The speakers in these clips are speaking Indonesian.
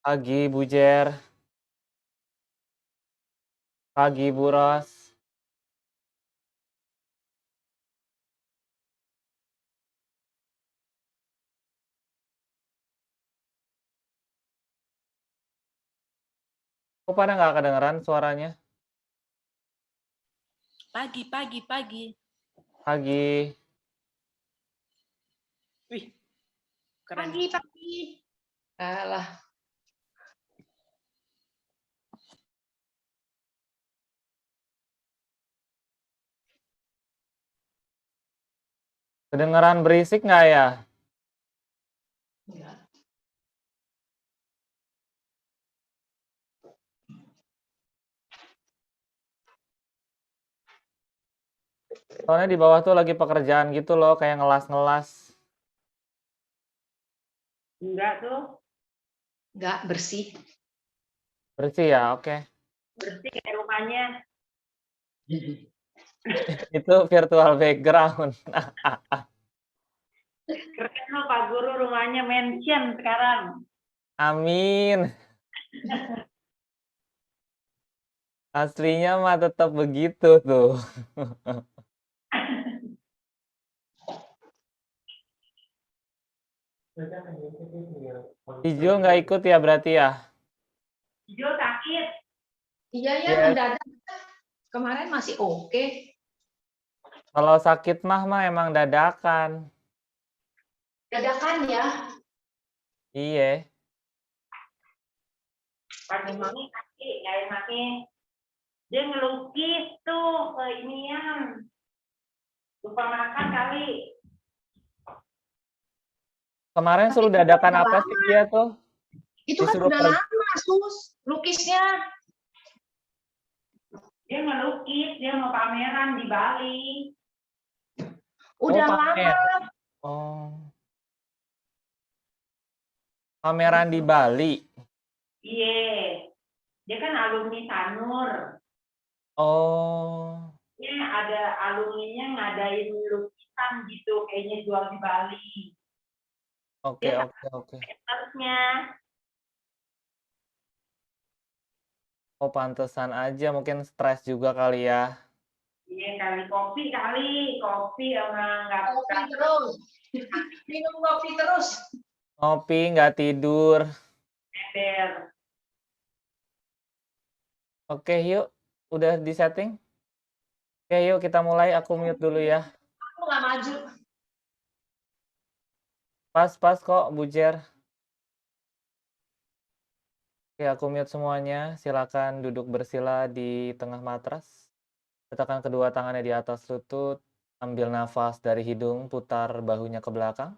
Pagi Bu Jer, pagi Bu Ros. Kok pada nggak kedengeran suaranya? Pagi, pagi, pagi. Pagi. Wih, keren. Pagi, pagi. Alah, Kedengeran berisik nggak ya? enggak. Soalnya di bawah tuh lagi pekerjaan gitu loh, kayak ngelas-ngelas. Enggak tuh, Enggak bersih. Bersih ya, oke. bersih kayak rumahnya. Itu virtual background. Keren loh Pak Guru, rumahnya mansion sekarang. Amin. Aslinya mah tetap begitu tuh. Ijul nggak ikut ya berarti ya? Hijau sakit. Iya ya, Yes. mendadak. Kemarin masih oke. Kalau sakit mah emang dadakan. Dadakan ya. Iya. Pagi ini sakit, nggak enaknya. Dia ngelukis tuh ke inian. Lupa makan kali. Kemarin Tapi suruh itu dadakan udah apa lama. sih dia tuh? Itu kan Disuruh udah pergi. lama, Sus. Lukisnya. Dia ngelukis, dia mau pameran di Bali. Udah pamer. lama. Oh. Pameran di Bali. Iya, dia kan alumni Sanur. Oh. Ya, ada alumninya ngadain lukisan gitu, kayaknya jual di Bali. Oke, Dia oke, oke. harusnya. Oh, pantesan aja mungkin stres juga kali ya. Iya kali kopi sama nggak Kopi terus. Minum kopi terus. Ngopi, nggak tidur. ember. Oke, yuk. Udah di setting? Oke, yuk kita mulai. Aku mute dulu ya. Aku nggak maju. Pas kok, Bu Jer. Oke, aku mute semuanya. Silakan duduk bersila di tengah matras. Letakkan kedua tangannya di atas lutut. Ambil nafas dari hidung, putar bahunya ke belakang.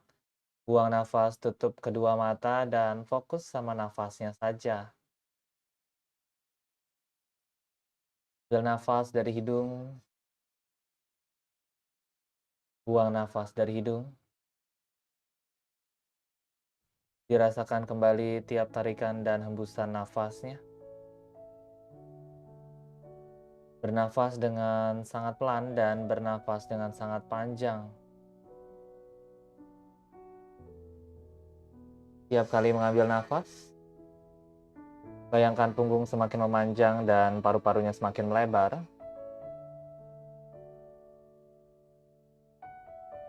Buang nafas, tutup kedua mata, dan fokus sama nafasnya saja. Ambil nafas dari hidung. Buang nafas dari hidung. Dirasakan kembali tiap tarikan dan hembusan nafasnya. Bernafas dengan sangat pelan dan bernafas dengan sangat panjang. Tiap kali mengambil nafas, bayangkan punggung semakin memanjang dan paru-parunya semakin melebar.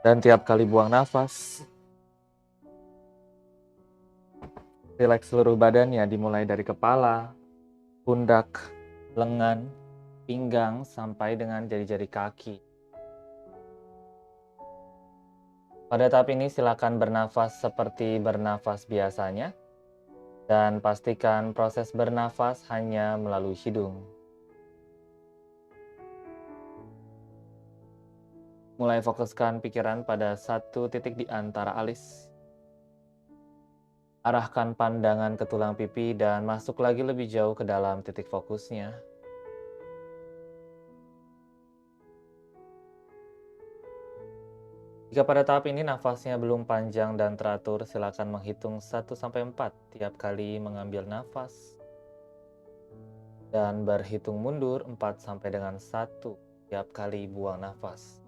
Dan tiap kali buang nafas, rileks seluruh badannya dimulai dari kepala, pundak, lengan, pinggang, sampai dengan jari-jari kaki. Pada tahap ini silakan bernafas seperti bernafas biasanya dan pastikan proses bernafas hanya melalui hidung. Mulai fokuskan pikiran pada satu titik di antara alis. Arahkan pandangan ke tulang pipi dan masuk lagi lebih jauh ke dalam titik fokusnya. Jika pada tahap ini nafasnya belum panjang dan teratur, silakan menghitung 1-4 tiap kali mengambil nafas. Dan berhitung mundur 4-1 tiap kali buang nafas.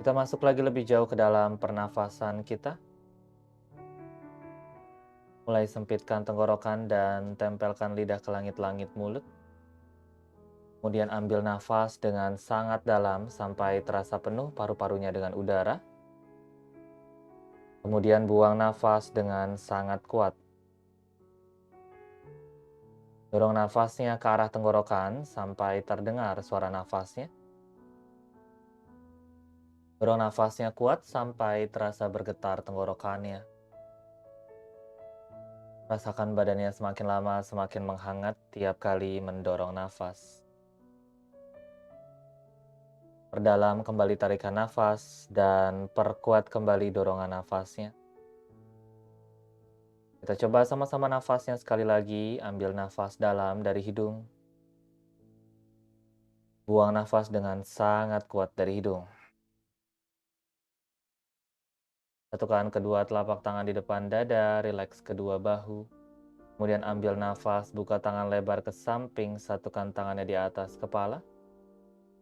Kita masuk lagi lebih jauh ke dalam pernafasan kita. Mulai sempitkan tenggorokan dan tempelkan lidah ke langit-langit mulut. Kemudian ambil nafas dengan sangat dalam sampai terasa penuh paru-parunya dengan udara. Kemudian buang nafas dengan sangat kuat. Dorong nafasnya ke arah tenggorokan sampai terdengar suara nafasnya. Dorong nafasnya kuat sampai terasa bergetar tenggorokannya. Rasakan badannya semakin lama semakin menghangat tiap kali mendorong nafas. Perdalam kembali tarikan nafas dan perkuat kembali dorongan nafasnya. Kita coba sama-sama nafasnya sekali lagi. Ambil nafas dalam dari hidung. Buang nafas dengan sangat kuat dari hidung. Satukan kedua telapak tangan di depan dada, rileks kedua bahu. Kemudian ambil nafas, buka tangan lebar ke samping, satukan tangannya di atas kepala.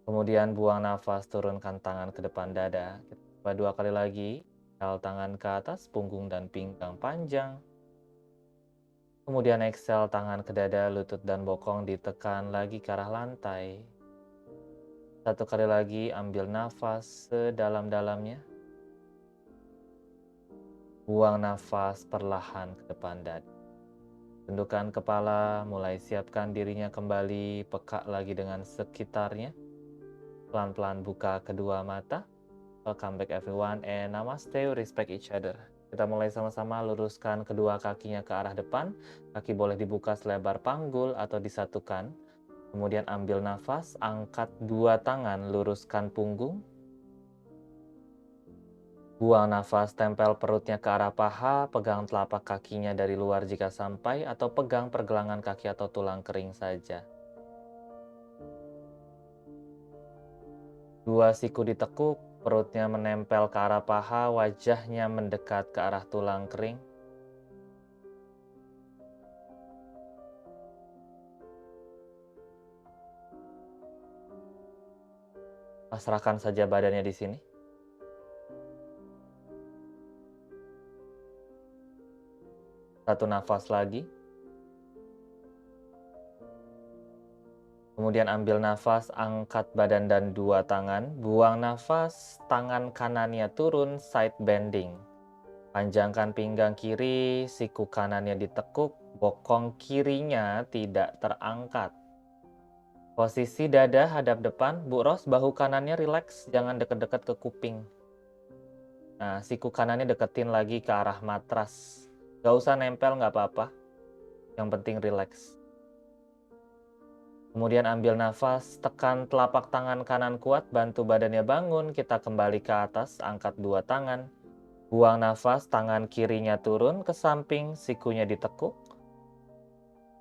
Kemudian buang nafas, turunkan tangan ke depan dada. Kita coba 2 kali lagi. Exhale tangan ke atas, punggung dan pinggang panjang. Kemudian exhale tangan ke dada, lutut dan bokong ditekan lagi ke arah lantai. 1 kali lagi ambil nafas sedalam-dalamnya. Buang nafas perlahan ke depan dada. Tundukkan kepala, mulai siapkan dirinya kembali, peka lagi dengan sekitarnya. Pelan-pelan buka kedua mata. Welcome back everyone and namaste, respect each other. Kita mulai sama-sama luruskan kedua kakinya ke arah depan. Kaki boleh dibuka selebar panggul atau disatukan. Kemudian ambil nafas, angkat 2 tangan, luruskan punggung. Buang nafas, tempel perutnya ke arah paha, pegang telapak kakinya dari luar jika sampai, atau pegang pergelangan kaki atau tulang kering saja. 2 siku ditekuk, perutnya menempel ke arah paha, wajahnya mendekat ke arah tulang kering. Pasrahkan saja badannya di sini. Satu nafas lagi. Kemudian ambil nafas, angkat badan dan 2 tangan. Buang nafas, tangan kanannya turun, side bending. Panjangkan pinggang kiri, siku kanannya ditekuk, bokong kirinya tidak terangkat. Posisi dada hadap depan, Bu Ros, bahu kanannya rileks, jangan deket-deket ke kuping. Nah, siku kanannya deketin lagi ke arah matras. Gak usah nempel, gak apa-apa. Yang penting rileks. Kemudian ambil nafas, tekan telapak tangan kanan kuat, bantu badannya bangun. Kita kembali ke atas, angkat 2 tangan. Buang nafas, tangan kirinya turun ke samping, sikunya ditekuk.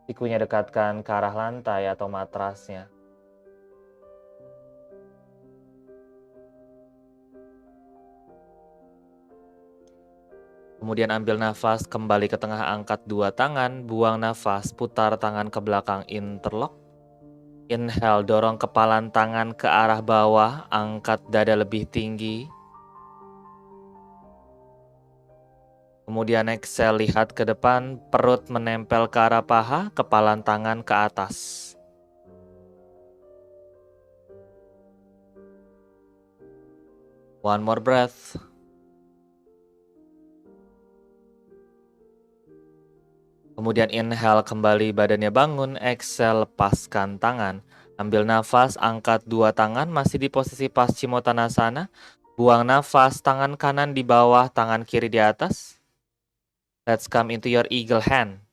Sikunya dekatkan ke arah lantai atau matrasnya. Kemudian ambil nafas, kembali ke tengah, angkat 2 tangan. Buang nafas, putar tangan ke belakang, interlock. Inhale, dorong kepalan tangan ke arah bawah, angkat dada lebih tinggi. Kemudian exhale, lihat ke depan, perut menempel ke arah paha, kepalan tangan ke atas. One more breath. Kemudian inhale, kembali badannya bangun, exhale, lepaskan tangan. Ambil nafas, angkat 2 tangan, masih di posisi Paschimottanasana. Buang nafas, tangan kanan di bawah, tangan kiri di atas. Let's come into your eagle hand.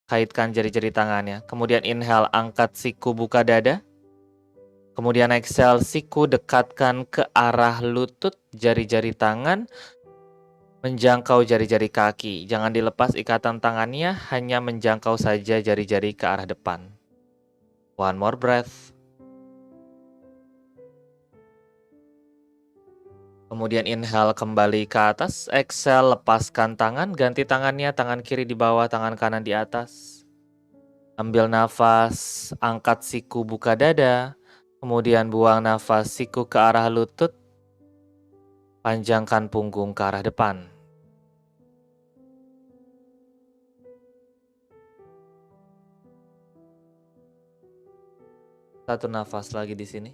Kaitkan jari-jari tangannya. Kemudian inhale, angkat siku, buka dada. Kemudian exhale, siku dekatkan ke arah lutut, jari-jari tangan menjangkau jari-jari kaki. Jangan dilepas ikatan tangannya, hanya menjangkau saja jari-jari ke arah depan. One more breath. Kemudian inhale, kembali ke atas. Exhale, lepaskan tangan, ganti tangannya, tangan kiri di bawah, tangan kanan di atas. Ambil nafas, angkat siku, buka dada. Kemudian buang nafas, siku ke arah lutut. Panjangkan punggung ke arah depan. Satu nafas lagi di sini.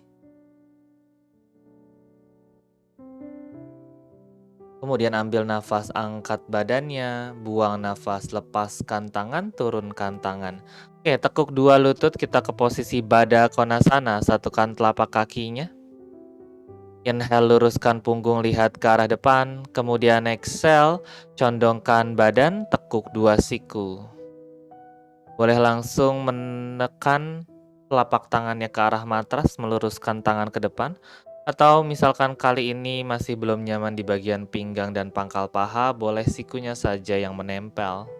Kemudian ambil nafas, angkat badannya, buang nafas, lepaskan tangan, turunkan tangan. Oke, tekuk dua lutut, kita ke posisi Baddha Konasana, satukan telapak kakinya. Inhale, luruskan punggung, lihat ke arah depan. Kemudian exhale, condongkan badan, tekuk dua siku. Boleh langsung menekan telapak tangannya ke arah matras, meluruskan tangan ke depan. Atau misalkan kali ini masih belum nyaman di bagian pinggang dan pangkal paha, boleh sikunya saja yang menempel.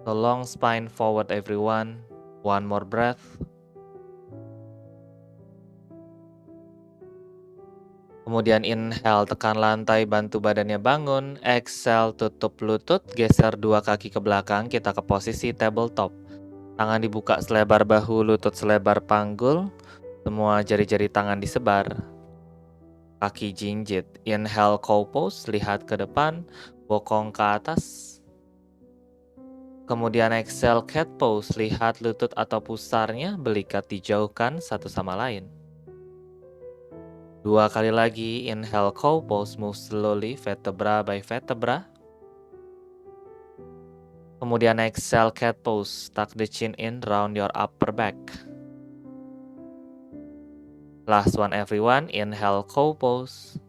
So long spine forward everyone. One more breath. Kemudian inhale, tekan lantai, bantu badannya bangun. Exhale, tutup lutut, geser dua kaki ke belakang, kita ke posisi tabletop. Tangan dibuka selebar bahu, lutut selebar panggul. Semua jari-jari tangan disebar. Kaki jinjit. Inhale, cow pose, lihat ke depan, bokong ke atas. Kemudian exhale, cat pose, lihat lutut atau pusarnya, belikat dijauhkan satu sama lain. Dua kali lagi, inhale, cow pose, move slowly, vertebra by vertebra. Kemudian exhale, cat pose, tuck the chin in, round your upper back. Last one everyone, inhale, cow pose.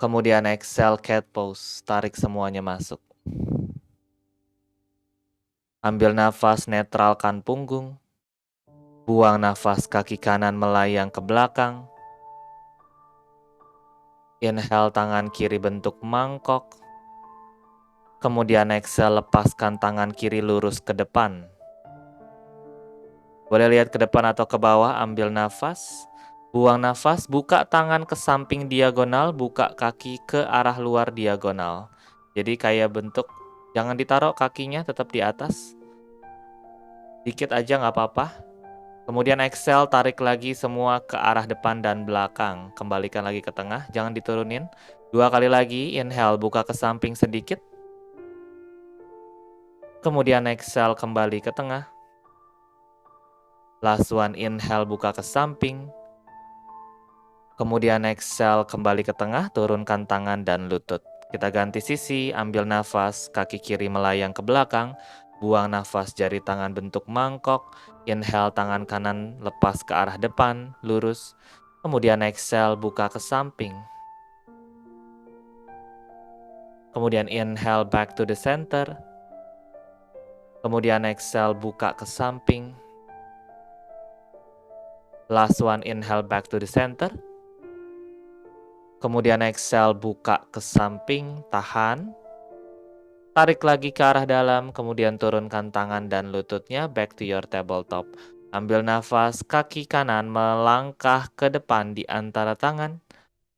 Kemudian exhale, cat pose, tarik semuanya masuk. Ambil nafas, netralkan punggung. Buang nafas, kaki kanan melayang ke belakang. Inhale, tangan kiri bentuk mangkok. Kemudian exhale, lepaskan tangan kiri lurus ke depan. Boleh lihat ke depan atau ke bawah, ambil nafas. Buang nafas, buka tangan ke samping diagonal, buka kaki ke arah luar diagonal. Jadi kayak bentuk, jangan ditaruh kakinya, tetap di atas. Dikit aja nggak apa-apa. Kemudian exhale, tarik lagi semua ke arah depan dan belakang. Kembalikan lagi ke tengah, jangan diturunin. Dua kali lagi, inhale, buka ke samping sedikit. Kemudian exhale, kembali ke tengah. Last one, inhale, buka ke samping. Kemudian exhale, kembali ke tengah, turunkan tangan dan lutut. Kita ganti sisi, ambil nafas, kaki kiri melayang ke belakang. Buang nafas, jari tangan bentuk mangkok. Inhale, tangan kanan lepas ke arah depan, lurus. Kemudian exhale, buka ke samping. Kemudian inhale, back to the center. Kemudian exhale, buka ke samping. Last one, inhale, back to the center. Kemudian exhale, buka ke samping, tahan. Tarik lagi ke arah dalam, kemudian turunkan tangan dan lututnya, back to your tabletop. Ambil nafas, kaki kanan melangkah ke depan di antara tangan.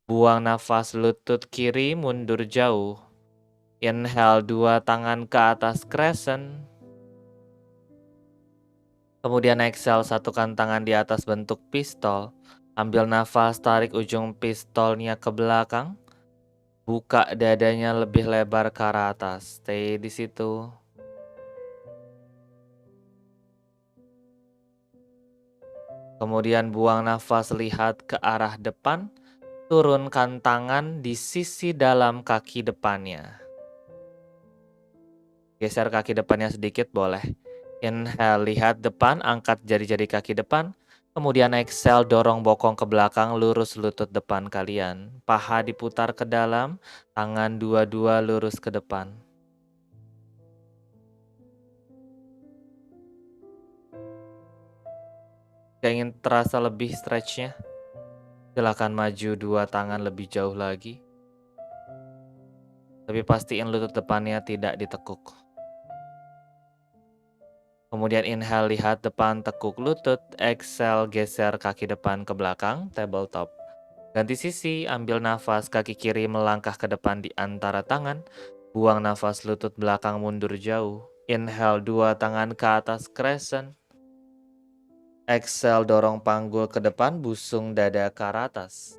Buang nafas, lutut kiri mundur jauh. Inhale, dua tangan ke atas crescent. Kemudian exhale, satukan tangan di atas bentuk pistol. Ambil nafas, tarik ujung pistolnya ke belakang. Buka dadanya lebih lebar ke arah atas. Stay di situ. Kemudian buang nafas, lihat ke arah depan. Turunkan tangan di sisi dalam kaki depannya. Geser kaki depannya sedikit boleh. Inhale, lihat depan, angkat jari-jari kaki depan. Kemudian exhale, dorong bokong ke belakang, lurus lutut depan kalian. Paha diputar ke dalam, tangan dua-dua lurus ke depan. Jika ingin terasa lebih stretchnya, silakan maju dua tangan lebih jauh lagi. Tapi pastiin lutut depannya tidak ditekuk. Kemudian inhale, lihat depan, tekuk lutut. Exhale, geser kaki depan ke belakang, tabletop. Ganti sisi, ambil nafas, kaki kiri melangkah ke depan di antara tangan. Buang nafas, lutut belakang mundur jauh. Inhale, dua tangan ke atas crescent. Exhale, dorong panggul ke depan, busung dada ke arah atas.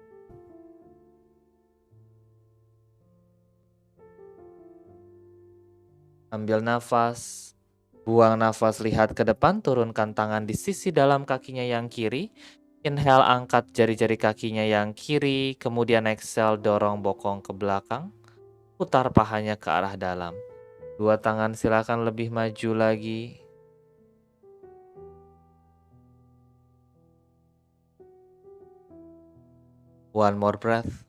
Ambil nafas, buang nafas, lihat ke depan, turunkan tangan di sisi dalam kakinya yang kiri. Inhale, angkat jari-jari kakinya yang kiri, kemudian exhale, dorong bokong ke belakang, putar pahanya ke arah dalam. Dua tangan silakan lebih maju lagi. One more breath.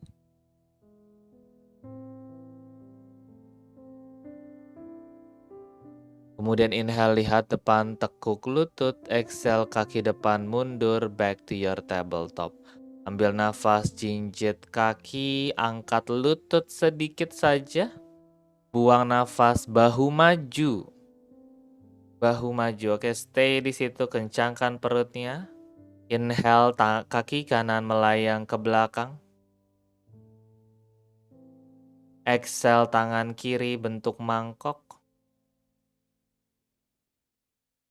Kemudian inhale, lihat depan, tekuk lutut. Exhale, kaki depan mundur, back to your tabletop. Ambil nafas, jinjit kaki, angkat lutut sedikit saja. Buang nafas, bahu maju. Bahu maju, oke, stay di situ, kencangkan perutnya. Inhale, kaki kanan melayang ke belakang. Exhale, tangan kiri bentuk mangkok.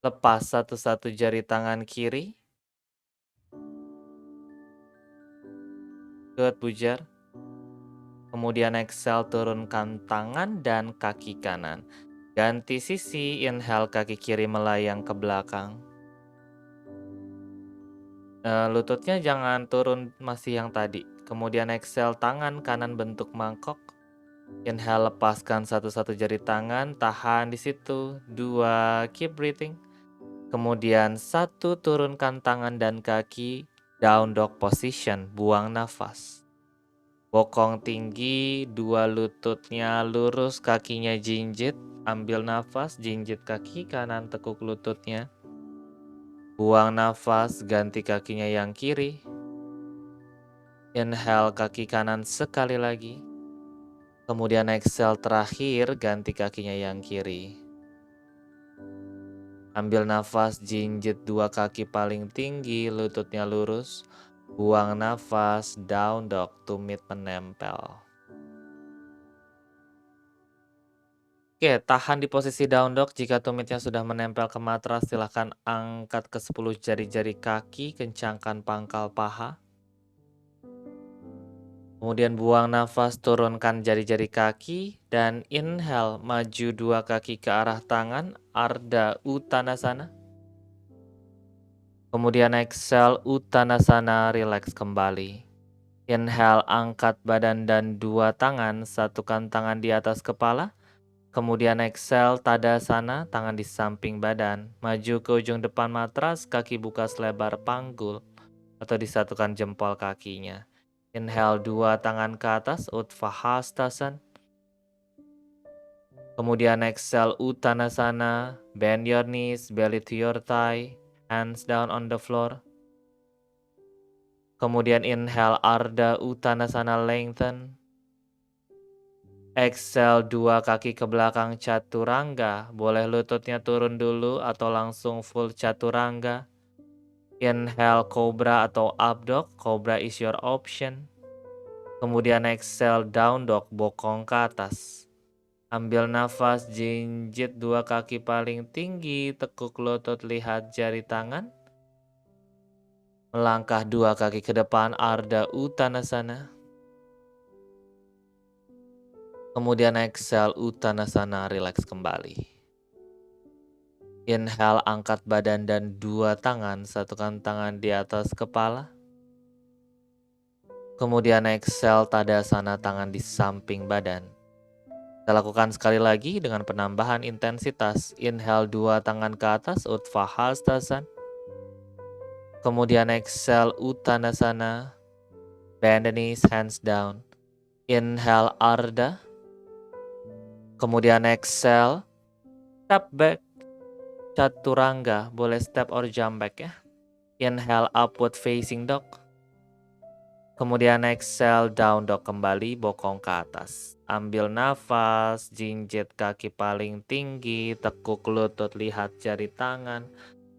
Lepas satu-satu jari tangan kiri. Good, pujar. Kemudian exhale, turunkan tangan dan kaki kanan. Ganti sisi, inhale, kaki kiri melayang ke belakang. Lututnya jangan turun, masih yang tadi. Kemudian exhale, tangan kanan bentuk mangkok. Inhale, lepaskan satu-satu jari tangan, tahan di situ. 2, keep breathing. Kemudian 1, turunkan tangan dan kaki, down dog position, buang nafas. Bokong tinggi, 2 lututnya lurus, kakinya jinjit, ambil nafas, jinjit kaki kanan, tekuk lututnya. Buang nafas, ganti kakinya yang kiri. Inhale, kaki kanan sekali lagi. Kemudian exhale terakhir, ganti kakinya yang kiri. Ambil nafas, jinjit 2 kaki paling tinggi, lututnya lurus. Buang nafas, down dog, tumit menempel. Oke, tahan di posisi down dog. Jika tumitnya sudah menempel ke matras, silahkan angkat ke 10 jari-jari kaki, kencangkan pangkal paha. Kemudian buang nafas, turunkan jari-jari kaki, dan inhale, maju 2 kaki ke arah tangan, Ardha Uttanasana. Kemudian exhale, Uttanasana, relax kembali. Inhale, angkat badan dan 2 tangan, satukan tangan di atas kepala. Kemudian exhale, Tadasana, tangan di samping badan. Maju ke ujung depan matras, kaki buka selebar panggul, atau disatukan jempol kakinya. Inhale, 2 tangan ke atas, Utthahastasana. Kemudian exhale, Uttanasana, bend your knees, belly to your thigh, hands down on the floor. Kemudian inhale, Ardha Uttanasana, lengthen. Exhale, 2 kaki ke belakang, Chaturanga. Boleh lututnya turun dulu atau langsung full Chaturanga. Inhale, Cobra atau up dog. Cobra is your option. Kemudian exhale, down dog, bokong ke atas. Ambil nafas, jinjit 2 kaki paling tinggi, tekuk lutut, lihat jari tangan. Melangkah 2 kaki ke depan, Ardha Uttanasana. Kemudian exhale, Uttanasana, relax kembali. Inhale, angkat badan dan 2 tangan, satukan tangan di atas kepala. Kemudian exhale, Tadasana, tangan di samping badan. Kita lakukan sekali lagi dengan penambahan intensitas. Inhale, 2 tangan ke atas, Utthahastasana. Kemudian exhale, Uttanasana. Bend the knees, hands down. Inhale, Ardha. Kemudian exhale, step back, Chaturanga. Boleh step or jump back ya. Inhale, upward facing dog. Kemudian exhale, down dog kembali, bokong ke atas. Ambil nafas, jinjit kaki paling tinggi, tekuk lutut, lihat jari tangan.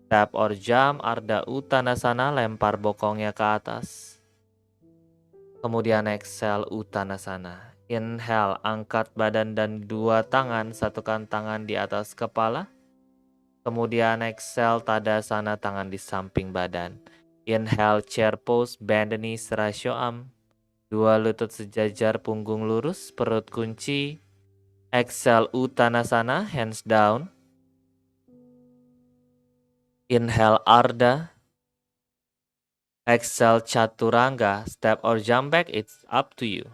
Step or jump, Ardha Uttanasana, lempar bokongnya ke atas. Kemudian exhale, Uttanasana. Inhale, angkat badan dan 2 tangan, satukan tangan di atas kepala. Kemudian exhale, Tadasana, tangan di samping badan. Inhale, chair pose, bend the knees, ratio arm. Dua lutut sejajar, punggung lurus, perut kunci. Exhale, Uttanasana, hands down. Inhale, Ardha. Exhale, Chaturanga, step or jump back, it's up to you.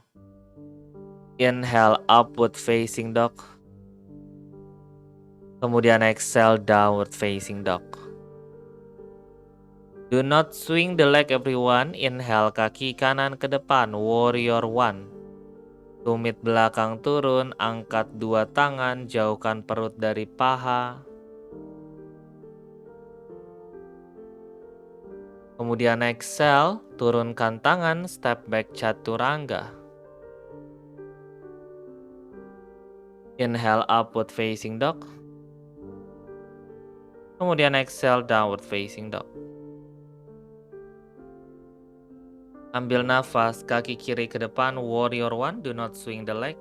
Inhale, upward facing dog. Kemudian exhale, downward facing dog. Do not swing the leg everyone. Inhale, kaki kanan ke depan, warrior one. Tumit belakang turun, angkat dua tangan, jauhkan perut dari paha. Kemudian exhale, turunkan tangan, step back chaturanga. Inhale, upward facing dog. Kemudian exhale, downward facing dog. Ambil nafas, kaki kiri ke depan, warrior one, do not swing the leg.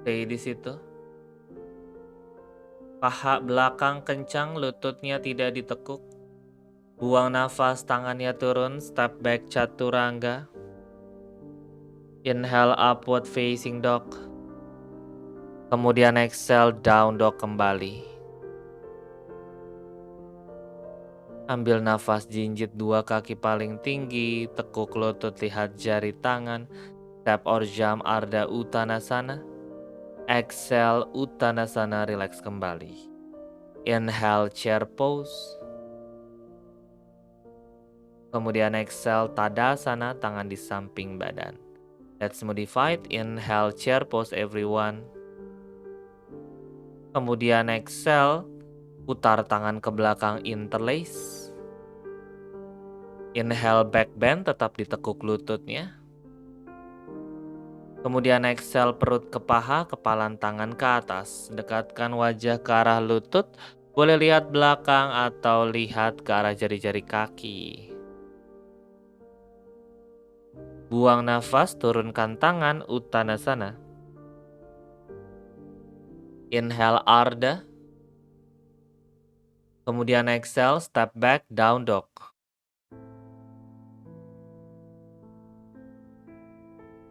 Stay di situ. Paha belakang kencang, lututnya tidak ditekuk. Buang nafas, tangannya turun, step back chaturanga. Inhale, upward facing dog. Kemudian exhale, down dog kembali. Ambil nafas, jinjit dua kaki paling tinggi, tekuk lutut, lihat jari tangan. Step or jump, Ardha Uttanasana. Exhale, Uttanasana, relax kembali. Inhale, chair pose. Kemudian exhale, Tadasana, tangan di samping badan. Let's modify it. Inhale, chair pose everyone. Kemudian exhale, putar tangan ke belakang, interlace. Inhale, back bend, tetap ditekuk lututnya. Kemudian exhale, perut ke paha, kepalan tangan ke atas. Dekatkan wajah ke arah lutut. Boleh lihat belakang atau lihat ke arah jari-jari kaki. Buang nafas, turunkan tangan, Uttanasana. Inhale, Ardha. Kemudian exhale, step back, down dog.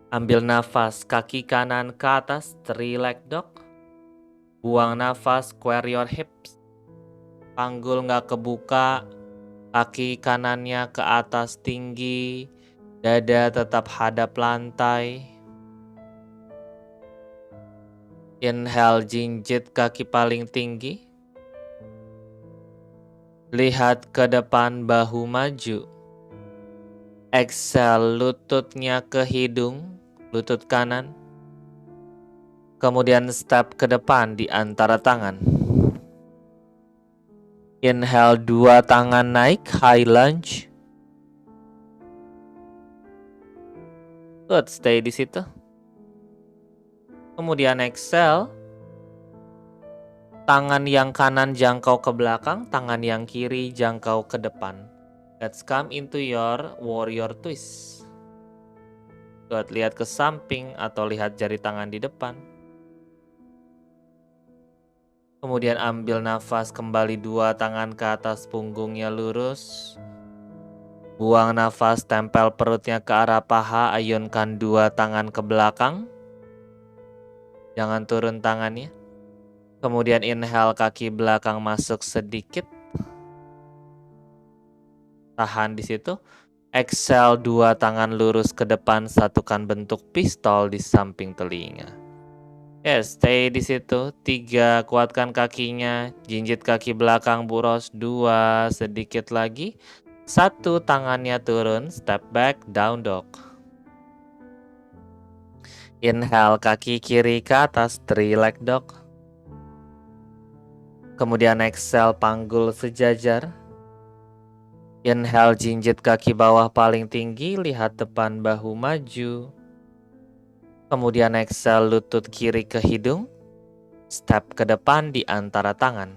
Ambil nafas, kaki kanan ke atas, three leg dog. Buang nafas, square your hips. Panggul nggak kebuka, kaki kanannya ke atas tinggi, dada tetap hadap lantai. Inhale, jinjit kaki paling tinggi. Lihat ke depan, bahu maju. Exhale, lututnya ke hidung, lutut kanan. Kemudian step ke depan di antara tangan. Inhale, dua tangan naik, high lunge. Good, stay di situ. Kemudian exhale, tangan yang kanan jangkau ke belakang, tangan yang kiri jangkau ke depan. Let's come into your warrior twist. Good, lihat ke samping atau lihat jari tangan di depan. Kemudian ambil nafas, kembali dua tangan ke atas, punggungnya lurus. Buang nafas, tempel perutnya ke arah paha, ayunkan dua tangan ke belakang. Jangan turun tangannya. Kemudian inhale, kaki belakang masuk sedikit. Tahan di situ. Exhale, dua tangan lurus ke depan, satukan bentuk pistol di samping telinga. Yes, stay di situ. 3, kuatkan kakinya. Jinjit kaki belakang, buros. 2, sedikit lagi. 1, tangannya turun. Step back, down dog. Inhale, kaki kiri ke atas, 3 leg dog. Kemudian exhale, panggul sejajar. Inhale, jinjit kaki bawah paling tinggi. Lihat depan, bahu maju. Kemudian exhale, lutut kiri ke hidung. Step ke depan di antara tangan.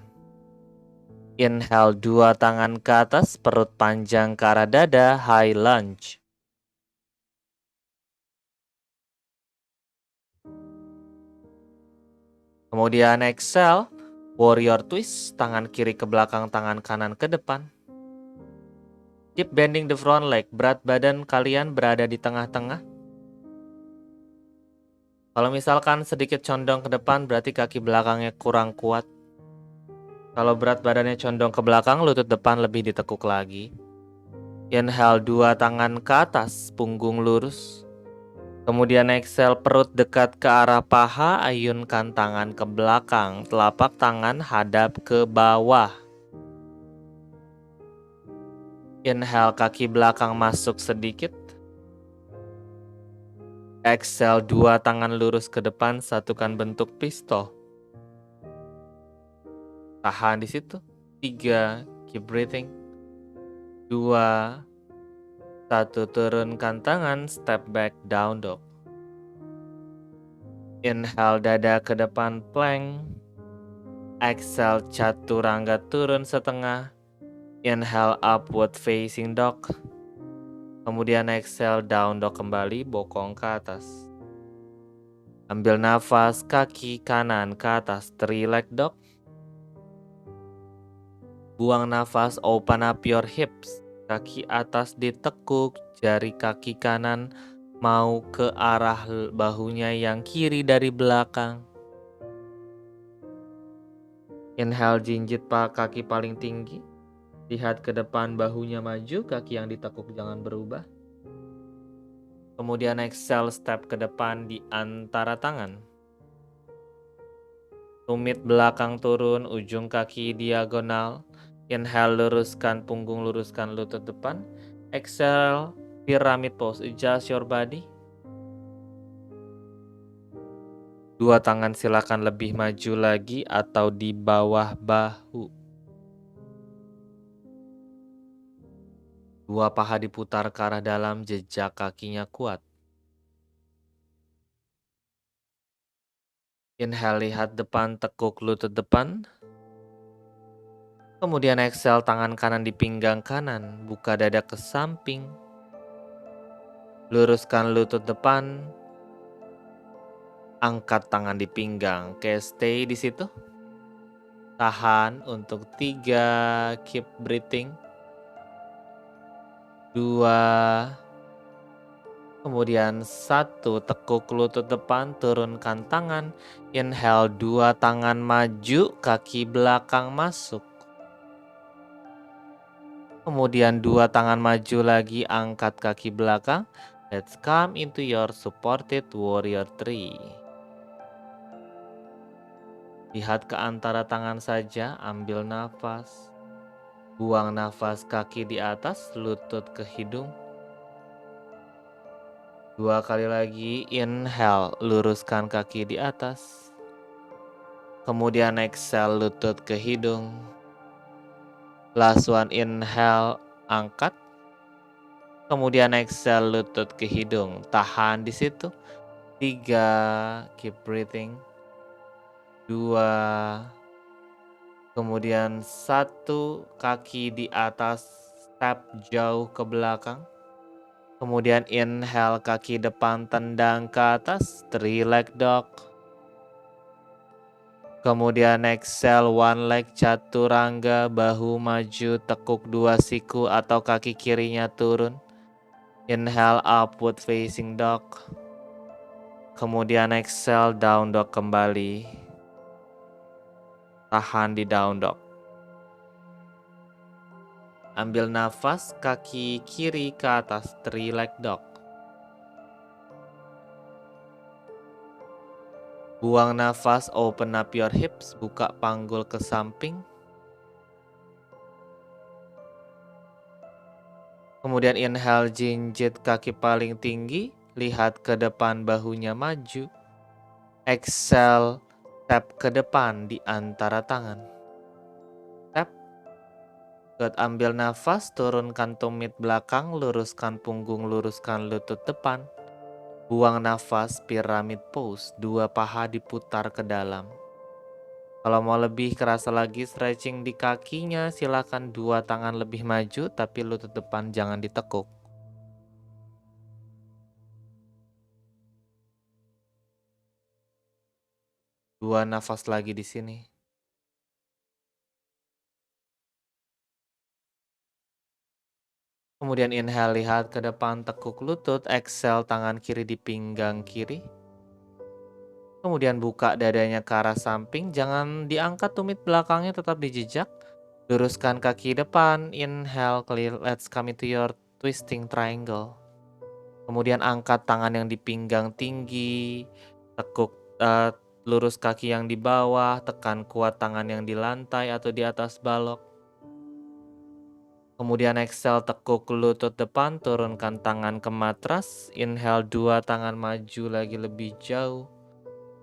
Inhale, dua tangan ke atas, perut panjang ke arah dada, high lunge. Kemudian exhale, warrior twist, tangan kiri ke belakang, tangan kanan ke depan. Keep bending the front leg, berat badan kalian berada di tengah-tengah. Kalau misalkan sedikit condong ke depan, berarti kaki belakangnya kurang kuat. Kalau berat badannya condong ke belakang, lutut depan lebih ditekuk lagi. Inhale, 2 tangan ke atas, punggung lurus. Kemudian exhale, perut dekat ke arah paha, ayunkan tangan ke belakang, telapak tangan hadap ke bawah. Inhale, kaki belakang masuk sedikit. Exhale, 2 tangan lurus ke depan, satukan bentuk pistol. Tahan di situ. 3, keep breathing. 2, 1, turunkan tangan, step back, down dog. Inhale, dada ke depan, plank. Exhale, chaturanga turun setengah. Inhale, upward facing dog. Kemudian exhale, down dog kembali, bokong ke atas. Ambil nafas, kaki kanan ke atas, 3 leg dog. Buang nafas, open up your hips. Kaki atas ditekuk, jari kaki kanan mau ke arah bahunya yang kiri dari belakang. Inhale, jinjit kaki paling tinggi. Lihat ke depan, bahunya maju, kaki yang ditekuk jangan berubah. Kemudian exhale, step ke depan di antara tangan. Tumit belakang turun, ujung kaki diagonal. Inhale, luruskan punggung, luruskan lutut depan. Exhale, pyramid pose, adjust your body. 2 tangan silakan lebih maju lagi atau di bawah bahu. 2 paha diputar ke arah dalam, jejak kakinya kuat. Inhale, lihat depan, tekuk lutut depan. Kemudian exhale, tangan kanan di pinggang kanan, buka dada ke samping. Luruskan lutut depan. Angkat tangan di pinggang. Oke, stay di situ. Tahan untuk 3, keep breathing. 2, kemudian 1, tekuk lutut depan, turunkan tangan. Inhale, 2 tangan maju, kaki belakang masuk. Kemudian 2 tangan maju lagi, angkat kaki belakang. Let's come into your supported warrior 3. Lihat ke antara tangan saja, ambil nafas. Buang nafas, kaki di atas, lutut ke hidung. 2 kali lagi, inhale, luruskan kaki di atas. Kemudian exhale, lutut ke hidung. Last one, inhale, angkat. Kemudian exhale, lutut ke hidung. Tahan di situ. 3, keep breathing. 2, kemudian 1, kaki di atas, step jauh ke belakang. Kemudian inhale, kaki depan tendang ke atas, 3 leg dog. Kemudian exhale, 1 leg chaturanga, bahu maju, tekuk 2 siku atau kaki kirinya turun. Inhale, upward facing dog. Kemudian exhale, down dog kembali. Tahan di down dog. Ambil nafas, kaki kiri ke atas, 3 leg dog. Buang nafas, open up your hips, buka panggul ke samping. Kemudian inhale, jinjit kaki paling tinggi, lihat ke depan, bahunya maju. Exhale, tap ke depan di antara tangan. Tap. Good, ambil nafas, turunkan tumit belakang, luruskan punggung, luruskan lutut depan. Buang nafas, pyramid pose, 2 paha diputar ke dalam. Kalau mau lebih kerasa lagi stretching di kakinya, silakan 2 tangan lebih maju, tapi lutut depan jangan ditekuk. 2 2 nafas lagi di sini. Kemudian inhale, lihat ke depan, tekuk lutut, exhale tangan kiri di pinggang kiri. Kemudian buka dadanya ke arah samping, jangan diangkat tumit belakangnya, tetap dijejak. Luruskan kaki depan, inhale, clear, let's come into your twisting triangle. Kemudian angkat tangan yang di pinggang tinggi, tekuk lurus kaki yang di bawah, tekan kuat tangan yang di lantai atau di atas balok. Kemudian exhale, tekuk lutut depan, turunkan tangan ke matras. Inhale, 2 tangan maju lagi lebih jauh.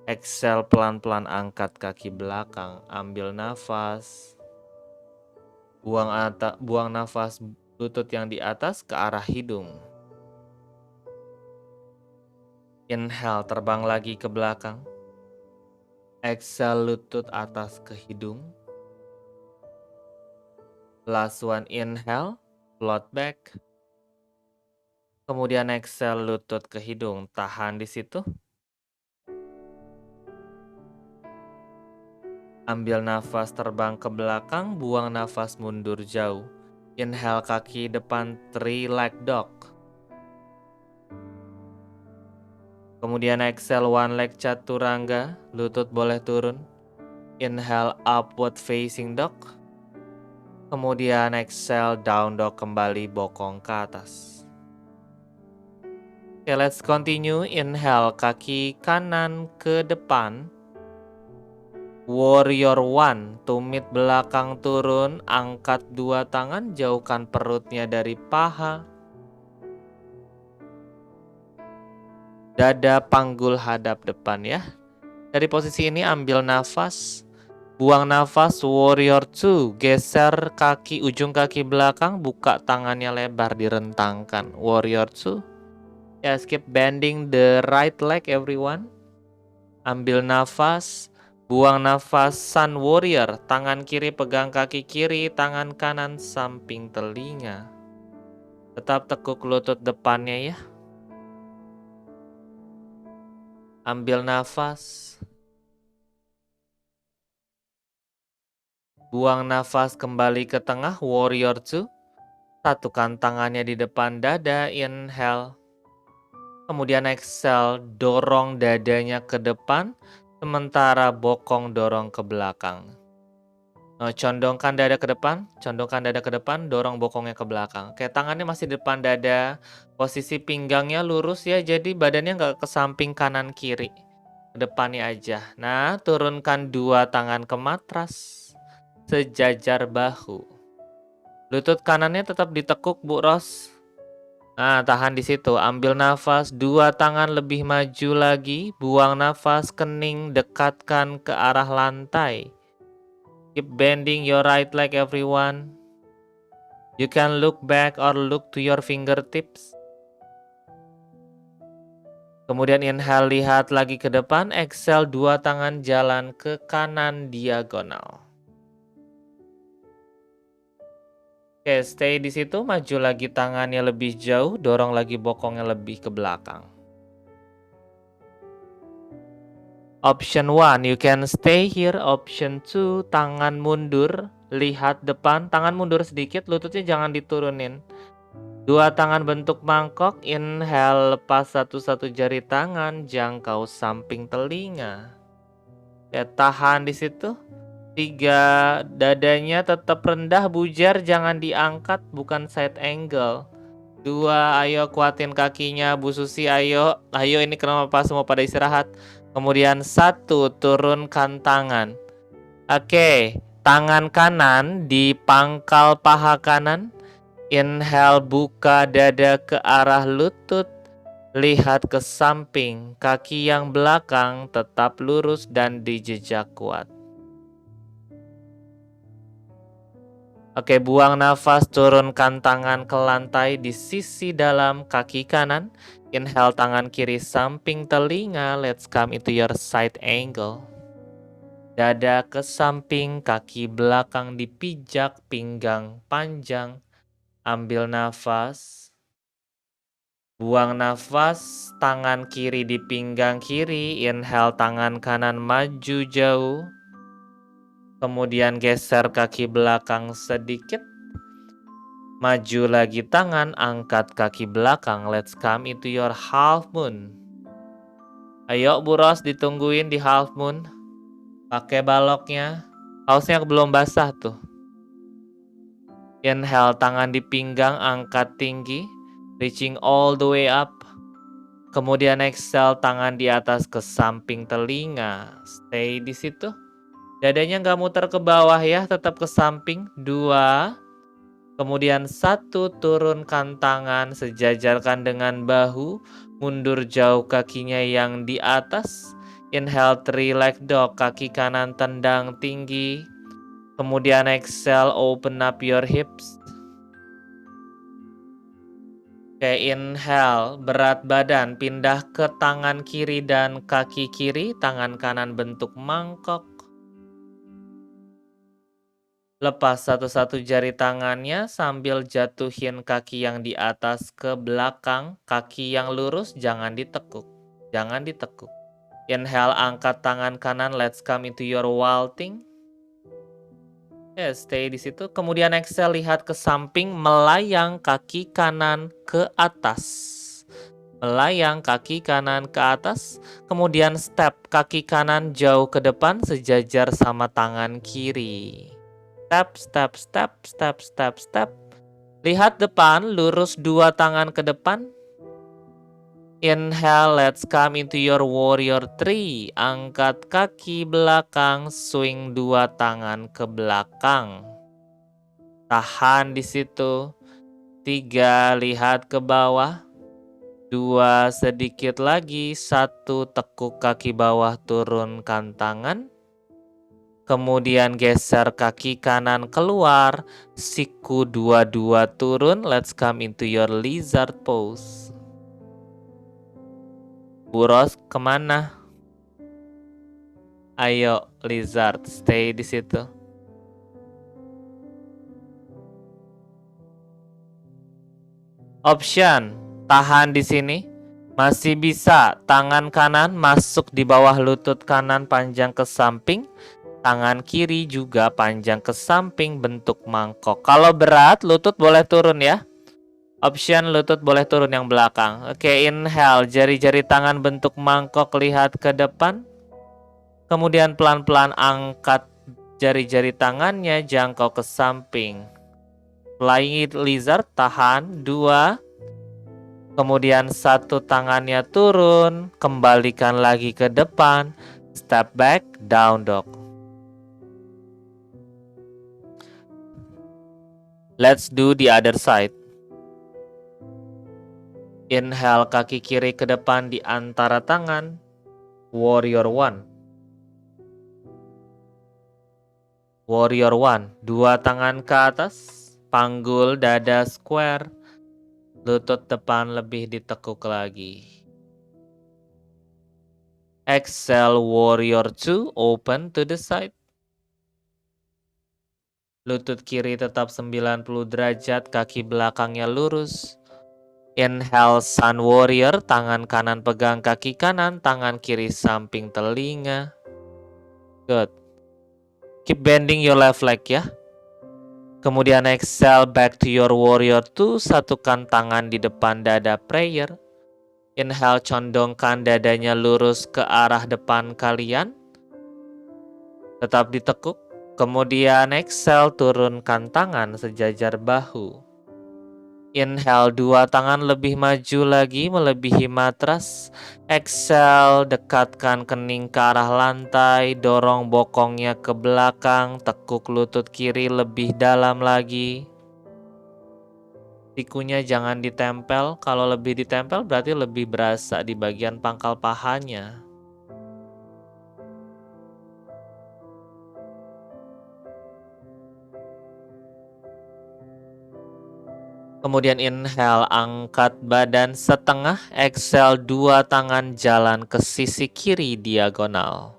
Exhale, pelan-pelan angkat kaki belakang. Ambil nafas. Buang nafas lutut yang di atas ke arah hidung. Inhale, terbang lagi ke belakang. Exhale, lutut atas ke hidung. Last one, inhale, float back. Kemudian exhale, lutut ke hidung. Tahan di situ. Ambil nafas, terbang ke belakang, buang nafas mundur jauh. Inhale, kaki depan, 3 leg dog. Kemudian exhale, 1 leg chaturanga, lutut boleh turun. Inhale, upward facing dog. Kemudian exhale, down dog, kembali bokong ke atas. Oke, let's continue. Inhale, kaki kanan ke depan. Warrior one, tumit belakang turun, angkat 2 tangan, jauhkan perutnya dari paha. Dada panggul hadap depan ya. Dari posisi ini ambil nafas. Buang nafas, warrior two. Geser kaki, ujung kaki belakang, buka tangannya lebar, direntangkan. Warrior two. Yes, keep bending the right leg everyone. Ambil nafas. Buang nafas, sun warrior. Tangan kiri pegang kaki kiri, tangan kanan samping telinga. Tetap tekuk lutut depannya ya. Ambil nafas. Buang nafas, kembali ke tengah, warrior two. Satukan tangannya di depan dada, inhale. Kemudian exhale, dorong dadanya ke depan, sementara bokong dorong ke belakang. Condongkan dada ke depan, dorong bokongnya ke belakang. Oke, tangannya masih di depan dada, posisi pinggangnya lurus ya, jadi badannya nggak ke samping kanan kiri. Ke depannya aja. Nah, turunkan 2 tangan ke matras. Sejajar bahu. Lutut kanannya tetap ditekuk, Bu Ros. Nah, tahan di situ. Ambil nafas, 2 tangan lebih maju lagi. Buang nafas, kening dekatkan ke arah lantai. Keep bending your right leg everyone. You can look back or look to your fingertips. Kemudian inhale, lihat lagi ke depan. Exhale, 2 tangan jalan ke kanan diagonal. Oke, stay di situ, maju lagi tangannya lebih jauh, dorong lagi bokongnya lebih ke belakang. Option 1, you can stay here. Option 2, tangan mundur, lihat depan, tangan mundur sedikit, lututnya jangan diturunin. 2 tangan bentuk mangkok, inhale, lepas satu-satu jari tangan, jangkau samping telinga. Ya, tahan di situ. 3, dadanya tetap rendah, bujar, jangan diangkat, bukan side angle. 2, ayo kuatin kakinya, Bu Susi, ayo ini kenapa semua pada istirahat. Kemudian 1, turunkan tangan. Oke, tangan kanan di pangkal paha kanan. Inhale, buka dada ke arah lutut, lihat ke samping, kaki yang belakang tetap lurus dan dijejak kuat. Oke, buang nafas, turunkan tangan ke lantai di sisi dalam kaki kanan. Inhale, tangan kiri samping telinga. Let's come into your side angle. Dada ke samping, kaki belakang dipijak, pinggang panjang. Ambil nafas. Buang nafas, tangan kiri di pinggang kiri, inhale tangan kanan maju jauh. Kemudian geser kaki belakang sedikit. Maju lagi tangan, angkat kaki belakang. Let's come into your half moon. Ayo Bu Ros, ditungguin di half moon. Pakai baloknya. Kaosnya belum basah tuh. Inhale tangan di pinggang, angkat tinggi. Reaching all the way up. Kemudian exhale tangan di atas ke samping telinga. Stay di situ. Dadanya nggak muter ke bawah ya, tetap ke samping. 2. Kemudian 1, turunkan tangan, sejajarkan dengan bahu. Mundur jauh kakinya yang di atas. Inhale 3 leg dog, kaki kanan tendang tinggi. Kemudian exhale, open up your hips. Oke, inhale, berat badan pindah ke tangan kiri dan kaki kiri, tangan kanan bentuk mangkok. Lepas satu-satu jari tangannya sambil jatuhin kaki yang di atas ke belakang, kaki yang lurus jangan ditekuk. Jangan ditekuk. Inhale, angkat tangan kanan, let's come into your vaulting. Stay di situ. Kemudian exhale, lihat ke samping, melayang kaki kanan ke atas. Melayang kaki kanan ke atas. Kemudian step kaki kanan jauh ke depan sejajar sama tangan kiri. Step, step, step, step, step, step. Lihat depan, lurus 2 tangan ke depan. Inhale, let's come into your warrior 3. Angkat kaki belakang, swing 2 tangan ke belakang. Tahan di situ. 3, lihat ke bawah. 2, sedikit lagi. 1, tekuk kaki bawah, turunkan tangan. Kemudian geser kaki kanan keluar. Siku 2 turun. Let's come into your lizard pose. Bu Ros kemana? Ayo lizard, stay di situ. Option, tahan di sini. Masih bisa, tangan kanan masuk di bawah lutut kanan panjang ke samping. Tangan kiri juga panjang ke samping bentuk mangkok. Kalau berat, lutut boleh turun ya. Option lutut boleh turun yang belakang. Oke, inhale, jari-jari tangan bentuk mangkok lihat ke depan. Kemudian pelan-pelan angkat jari-jari tangannya jangkau ke samping. Flying lizard, tahan. 2. Kemudian 1 tangannya turun, kembalikan lagi ke depan. Step back, down dog. Let's do the other side. Inhale, kaki kiri ke depan di antara tangan. Warrior 1. Warrior 1. 2 tangan ke atas. Panggul dada square. Lutut depan lebih ditekuk lagi. Exhale, warrior 2. Open to the side. Lutut kiri tetap 90 derajat. Kaki belakangnya lurus. Inhale, sun warrior, tangan kanan pegang kaki kanan, tangan kiri samping telinga. Good. Keep bending your left leg ya. Kemudian exhale, back to your warrior 2, satukan tangan di depan dada prayer. Inhale, condongkan dadanya lurus ke arah depan kalian. Tetap ditekuk. Kemudian exhale, turunkan tangan sejajar bahu. Inhale, 2 tangan lebih maju lagi melebihi matras. Exhale, dekatkan kening ke arah lantai, dorong bokongnya ke belakang, tekuk lutut kiri lebih dalam lagi. Sikunya jangan ditempel, kalau lebih ditempel berarti lebih berasa di bagian pangkal pahanya. Kemudian inhale, angkat badan setengah. Exhale, 2 tangan jalan ke sisi kiri diagonal.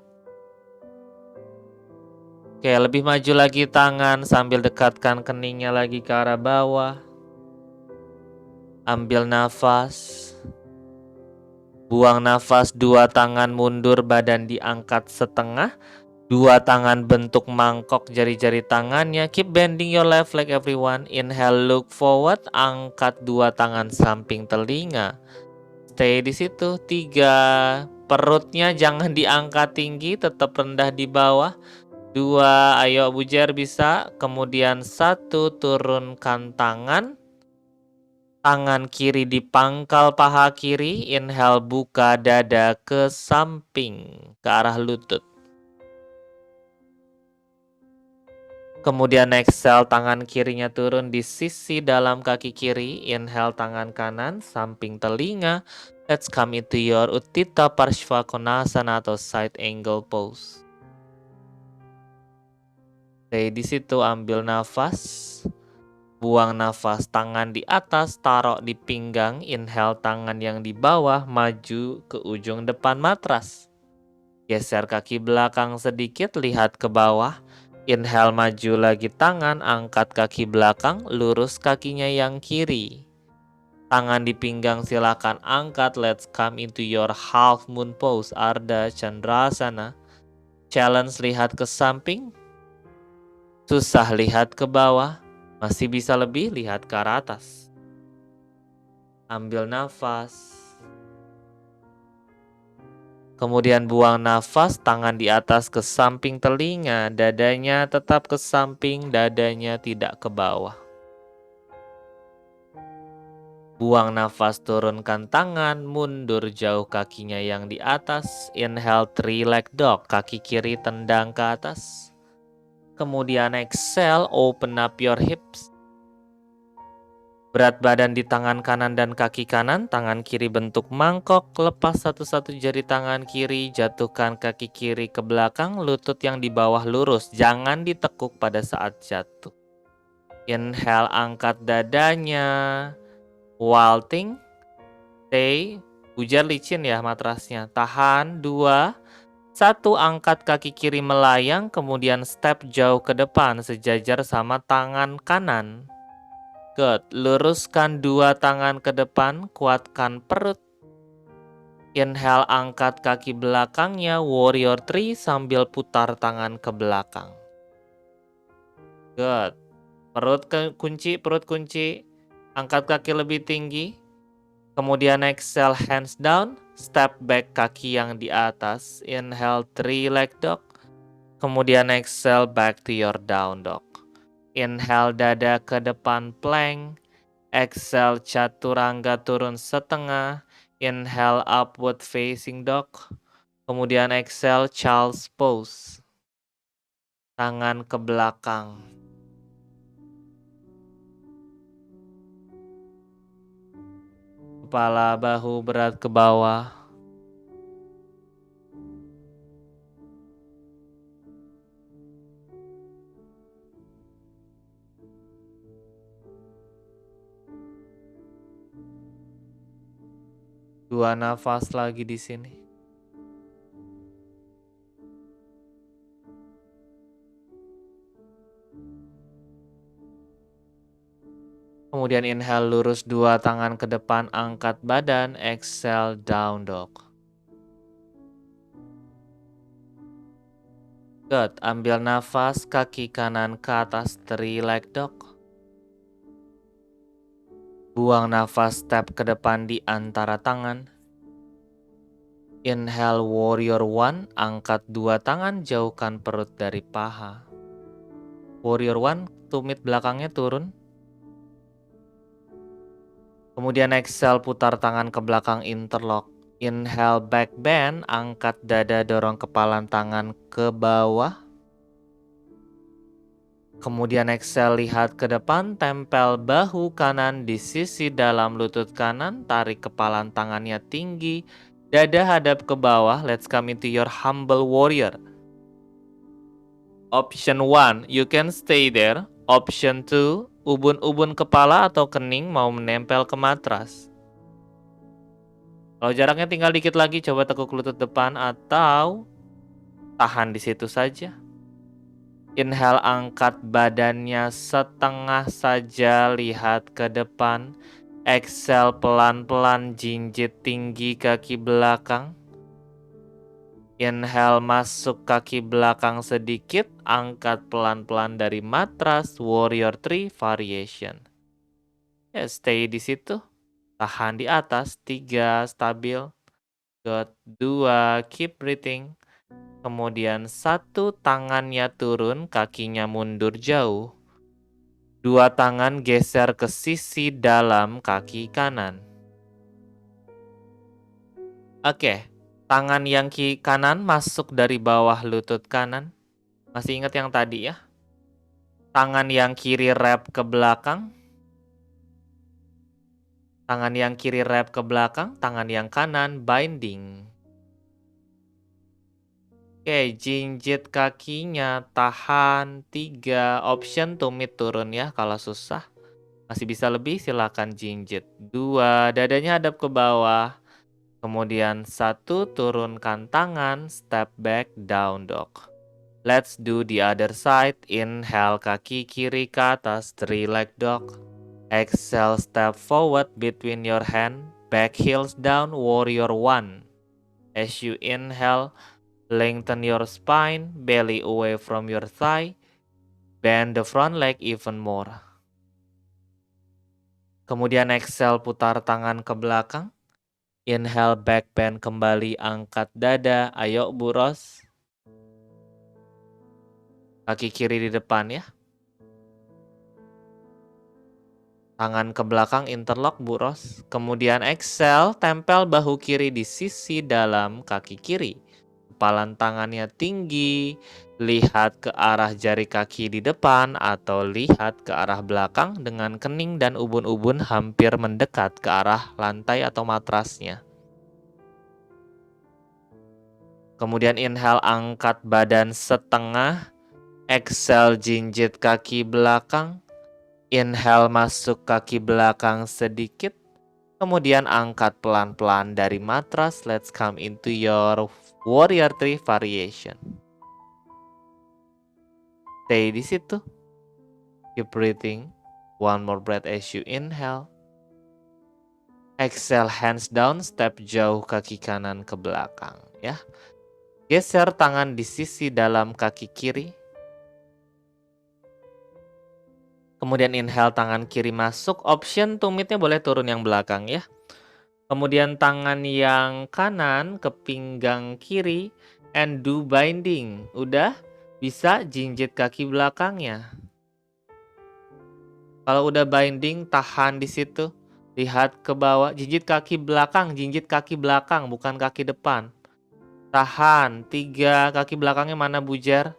Oke, lebih maju lagi tangan sambil dekatkan keningnya lagi ke arah bawah. Ambil nafas. Buang nafas, 2 tangan mundur, badan diangkat setengah. 2 tangan bentuk mangkok jari-jari tangannya. Keep bending your left leg everyone. Inhale, look forward. Angkat 2 tangan samping telinga. Stay di situ. 3. Perutnya jangan diangkat tinggi, tetap rendah di bawah. 2. Ayo bujer bisa. Kemudian 1. Turunkan tangan. Tangan kiri di pangkal paha kiri. Inhale, buka dada ke samping, ke arah lutut. Kemudian exhale, tangan kirinya turun di sisi dalam kaki kiri. Inhale, tangan kanan samping telinga. Let's come into your Utthita Parshva Konasana atau side angle pose. Stay di situ, ambil nafas. Buang nafas, tangan di atas, taruh di pinggang. Inhale, tangan yang di bawah maju ke ujung depan matras. Geser kaki belakang sedikit, lihat ke bawah. Inhale, maju lagi tangan, angkat kaki belakang, lurus kakinya yang kiri. Tangan di pinggang silakan angkat. Let's come into your half moon pose, Ardha Chandrasana. Challenge, lihat ke samping. Susah, lihat ke bawah. Masih bisa lebih, lihat ke arah atas. Ambil nafas. Kemudian buang nafas, tangan di atas ke samping telinga. Dadanya tetap ke samping, dadanya tidak ke bawah. Buang nafas, turunkan tangan, mundur jauh kakinya yang di atas. Inhale, 3 leg dog, kaki kiri tendang ke atas. Kemudian exhale, open up your hips. Berat badan di tangan kanan dan kaki kanan, tangan kiri bentuk mangkok, lepas satu-satu jari tangan kiri, jatuhkan kaki kiri ke belakang, lutut yang di bawah lurus, jangan ditekuk pada saat jatuh. Inhale, angkat dadanya, vaulting, stay, bujar licin ya matrasnya, tahan, 2, 1, angkat kaki kiri melayang, kemudian step jauh ke depan, sejajar sama tangan kanan. Good. Luruskan 2 tangan ke depan, kuatkan perut. Inhale, angkat kaki belakangnya, warrior 3 sambil putar tangan ke belakang. Good. Perut kunci. Angkat kaki lebih tinggi. Kemudian exhale, hands down, step back kaki yang di atas. Inhale, 3 leg dog. Kemudian exhale, back to your down dog. Inhale, dada ke depan, plank. Exhale, chaturanga turun setengah. Inhale, upward facing dog. Kemudian exhale, child's pose. Tangan ke belakang. Kepala bahu berat ke bawah. Dua nafas lagi di sini. Kemudian inhale, lurus 2 tangan ke depan, angkat badan, exhale, down dog. Good, ambil nafas, kaki kanan ke atas, 3 leg dog. Buang nafas, step ke depan di antara tangan. Inhale, warrior 1, angkat 2 tangan, jauhkan perut dari paha. Warrior 1, tumit belakangnya turun. Kemudian exhale, putar tangan ke belakang, interlock. Inhale, back bend, angkat dada, dorong kepala tangan ke bawah. Kemudian exhale, lihat ke depan, tempel bahu kanan di sisi dalam lutut kanan, tarik kepala tangannya tinggi, dada hadap ke bawah. Let's come into your humble warrior. Option 1, you can stay there. Option 2, ubun-ubun kepala atau kening mau menempel ke matras. Kalau jaraknya tinggal dikit lagi, coba tekuk lutut depan atau tahan di situ saja. Inhale, angkat badannya setengah saja, lihat ke depan. Exhale pelan-pelan jinjit tinggi kaki belakang. Inhale masuk kaki belakang sedikit, angkat pelan-pelan dari matras, warrior 3 variation. Ya, stay di situ. Tahan di atas, 3 stabil. Good, 2 keep breathing. Kemudian 1 tangannya turun, kakinya mundur jauh. 2 tangan geser ke sisi dalam kaki kanan. Oke. Tangan yang kanan masuk dari bawah lutut kanan. Masih ingat yang tadi ya? Tangan yang kiri wrap ke belakang. Tangan yang kiri wrap ke belakang, tangan yang kanan binding. Oke, jinjit kakinya, tahan 3. Option tumit turun ya kalau susah. Masih bisa lebih, silakan jinjit. 2, dadanya hadap ke bawah. Kemudian 1, turunkan tangan, step back, down dog. Let's do the other side. Inhale, kaki kiri ke atas, 3 leg dog. Exhale, step forward between your hand, back heels down, warrior 1. As you inhale, lengthen your spine, belly away from your thigh, bend the front leg even more. Kemudian exhale, putar tangan ke belakang. Inhale, back bend kembali, angkat dada. Ayo Bu Ros. Kaki kiri di depan ya. Tangan ke belakang, interlock Bu Ros. Kemudian exhale, tempel bahu kiri di sisi dalam kaki kiri. Kepalan tangannya tinggi, lihat ke arah jari kaki di depan atau lihat ke arah belakang dengan kening dan ubun-ubun hampir mendekat ke arah lantai atau matrasnya. Kemudian inhale, angkat badan setengah. Exhale, jinjit kaki belakang. Inhale, masuk kaki belakang sedikit. Kemudian angkat pelan-pelan dari matras. Let's come into your warrior 3 variation. Stay di situ. Keep breathing. One more breath as you inhale. Exhale, hands down, step jauh kaki kanan ke belakang ya. Geser tangan di sisi dalam kaki kiri. Kemudian inhale, tangan kiri masuk. Option tumitnya boleh turun yang belakang ya. Kemudian tangan yang kanan ke pinggang kiri and do binding. Udah bisa jinjit kaki belakangnya. Kalau udah binding, tahan di situ. Lihat ke bawah, jinjit kaki belakang, bukan kaki depan. Tahan, 3, kaki belakangnya mana bujar?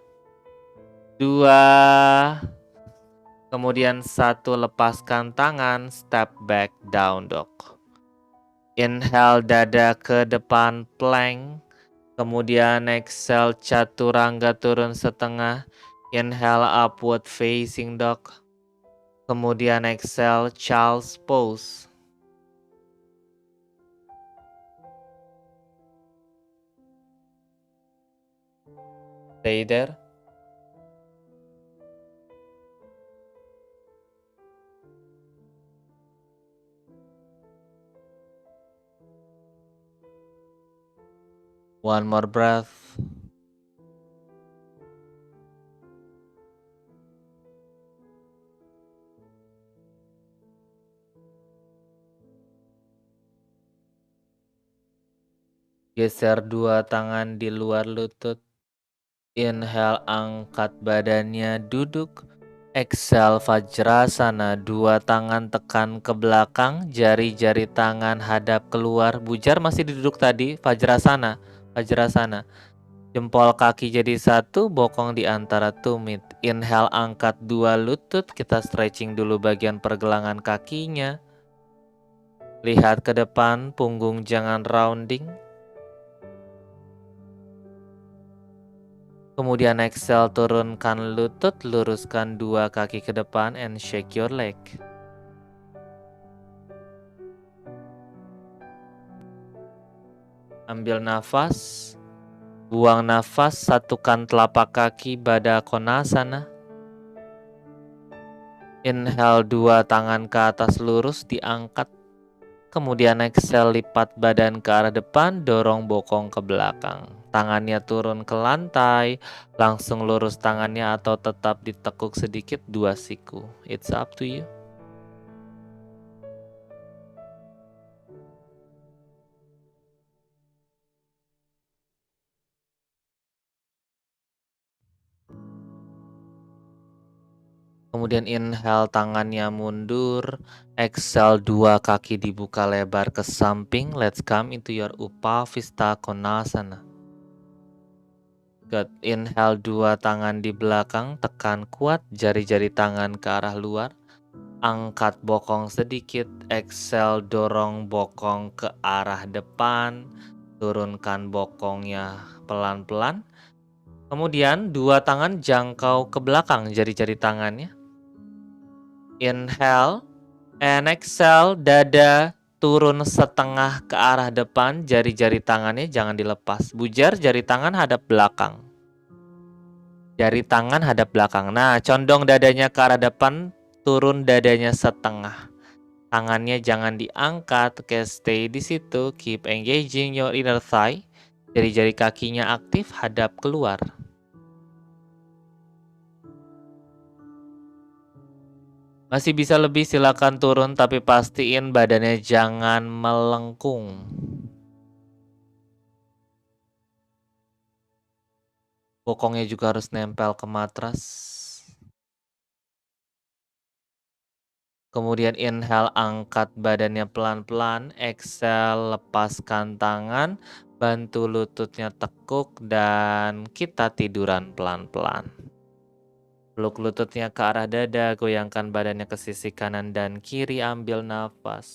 2. Kemudian 1, lepaskan tangan, step back, down dog. Inhale, dada ke depan, plank. Kemudian exhale, chaturanga turun setengah. Inhale, upward facing dog. Kemudian exhale, child's pose. Stay there. One more breath. Geser 2 tangan di luar lutut. Inhale, angkat badannya, duduk. Exhale, Vajrasana, 2 tangan tekan ke belakang, jari-jari tangan hadap keluar. Bujar masih duduk tadi, Vajrasana. Jempol kaki jadi 1, bokong di antara tumit. Inhale, angkat 2 lutut, kita stretching dulu bagian pergelangan kakinya. Lihat ke depan, punggung jangan rounding. Kemudian exhale, turunkan lutut, luruskan 2 kaki ke depan and shake your leg. Ambil nafas, buang nafas, satukan telapak kaki Baddha Konasana. Inhale, 2 tangan ke atas lurus diangkat. Kemudian exhale, lipat badan ke arah depan, dorong bokong ke belakang. Tangannya turun ke lantai, langsung lurus tangannya atau tetap ditekuk sedikit 2 siku. It's up to you. Kemudian inhale, tangannya mundur. Exhale, 2 kaki dibuka lebar ke samping. Let's come into your Upavista Konasana. Good. Inhale, 2 tangan di belakang, tekan kuat, jari-jari tangan ke arah luar. Angkat bokong sedikit. Exhale, dorong bokong ke arah depan. Turunkan bokongnya pelan-pelan. Kemudian 2 tangan jangkau ke belakang, jari-jari tangannya. Inhale and exhale, dada turun setengah ke arah depan, jari-jari tangannya jangan dilepas. Bujar, jari tangan hadap belakang. Jari tangan hadap belakang. Nah, condong dadanya ke arah depan, turun dadanya setengah. Tangannya jangan diangkat, oke, stay di situ. Keep engaging your inner thigh. Jari-jari kakinya aktif, hadap keluar. Masih bisa lebih, silakan turun, tapi pastiin badannya jangan melengkung. Bokongnya juga harus nempel ke matras. Kemudian inhale, angkat badannya pelan-pelan. Exhale, lepaskan tangan, bantu lututnya tekuk, dan kita tiduran pelan-pelan. Peluk lututnya ke arah dada, goyangkan badannya ke sisi kanan dan kiri, ambil nafas.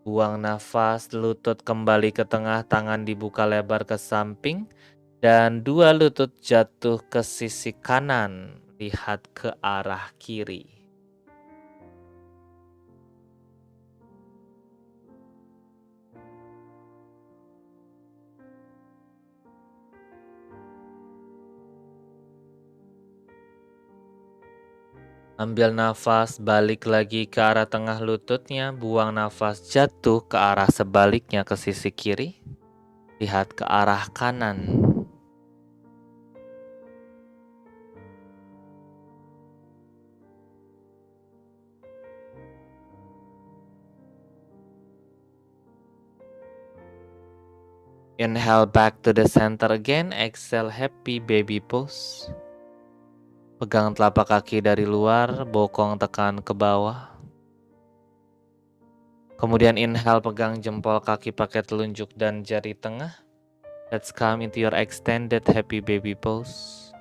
Buang nafas, lutut kembali ke tengah, tangan dibuka lebar ke samping, dan 2 lutut jatuh ke sisi kanan, lihat ke arah kiri. Ambil nafas, balik lagi ke arah tengah lututnya, buang nafas, jatuh ke arah sebaliknya ke sisi kiri, lihat ke arah kanan. Inhale back to the center again, exhale happy baby pose. Pegang telapak kaki dari luar, bokong tekan ke bawah. Kemudian inhale, pegang jempol kaki pakai telunjuk dan jari tengah. Let's come into your extended happy baby pose.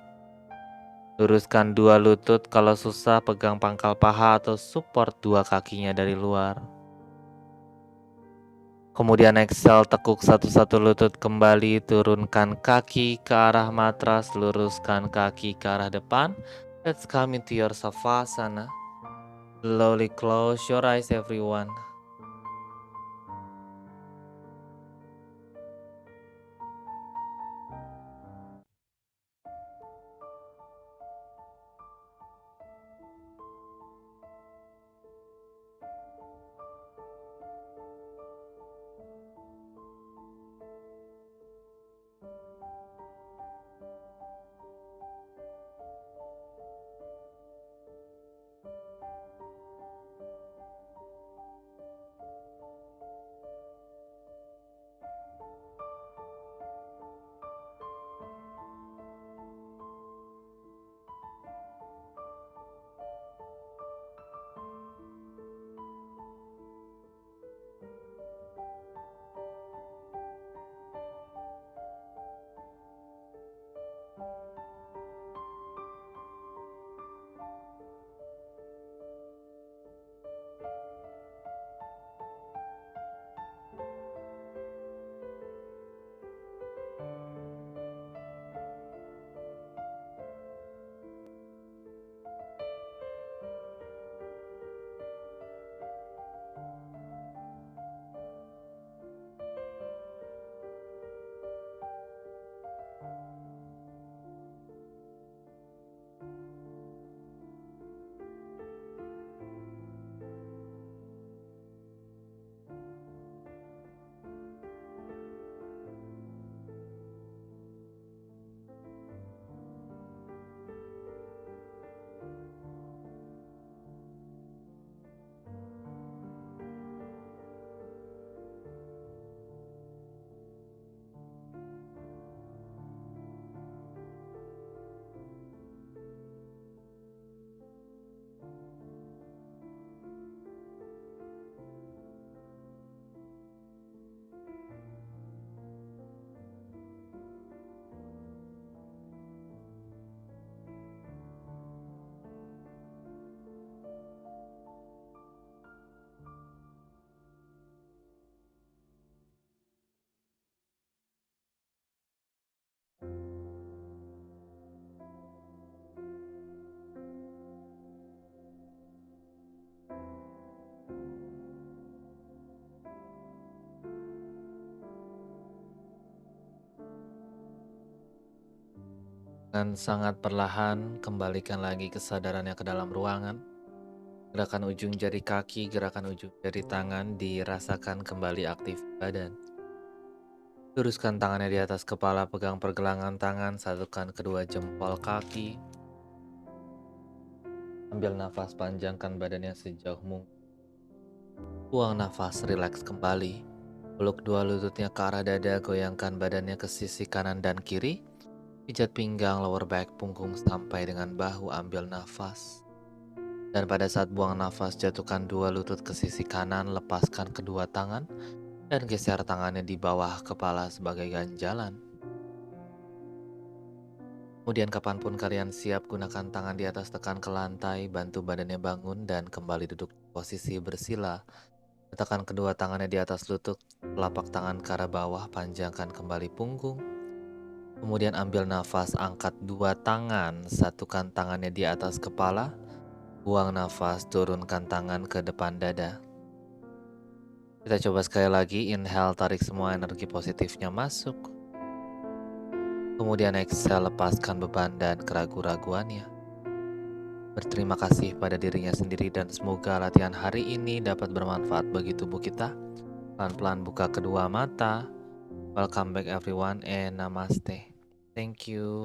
Luruskan 2 lutut, kalau susah pegang pangkal paha atau support 2 kakinya dari luar. Kemudian exhale, tekuk satu-satu lutut kembali, turunkan kaki ke arah matras, luruskan kaki ke arah depan. Let's come into your Savasana. Slowly close your eyes, everyone. Dengan sangat perlahan, kembalikan lagi kesadarannya ke dalam ruangan. Gerakan ujung jari kaki, gerakan ujung jari tangan dirasakan kembali aktif badan. Luruskan tangannya di atas kepala, pegang pergelangan tangan, satukan kedua jempol kaki. Ambil nafas, panjangkan badannya sejauh mungkin. Buang nafas, rileks kembali. Peluk dua lututnya ke arah dada, goyangkan badannya ke sisi kanan dan kiri. Pijat pinggang, lower back, punggung sampai dengan bahu, ambil nafas. Dan pada saat buang nafas, jatuhkan dua lutut ke sisi kanan, lepaskan kedua tangan, dan geser tangannya di bawah kepala sebagai ganjalan. Kemudian kapanpun kalian siap, gunakan tangan di atas, tekan ke lantai, bantu badannya bangun dan kembali duduk di posisi bersila. Letakkan kedua tangannya di atas lutut, telapak tangan ke arah bawah, panjangkan kembali punggung. Kemudian ambil nafas, angkat dua tangan, satukan tangannya di atas kepala. Buang nafas, turunkan tangan ke depan dada. Kita coba sekali lagi, inhale, tarik semua energi positifnya masuk. Kemudian exhale, lepaskan beban dan keraguan-raguannya. Berterima kasih pada dirinya sendiri dan semoga latihan hari ini dapat bermanfaat bagi tubuh kita. Pelan-pelan buka kedua mata. Welcome back everyone and namaste. Thank you.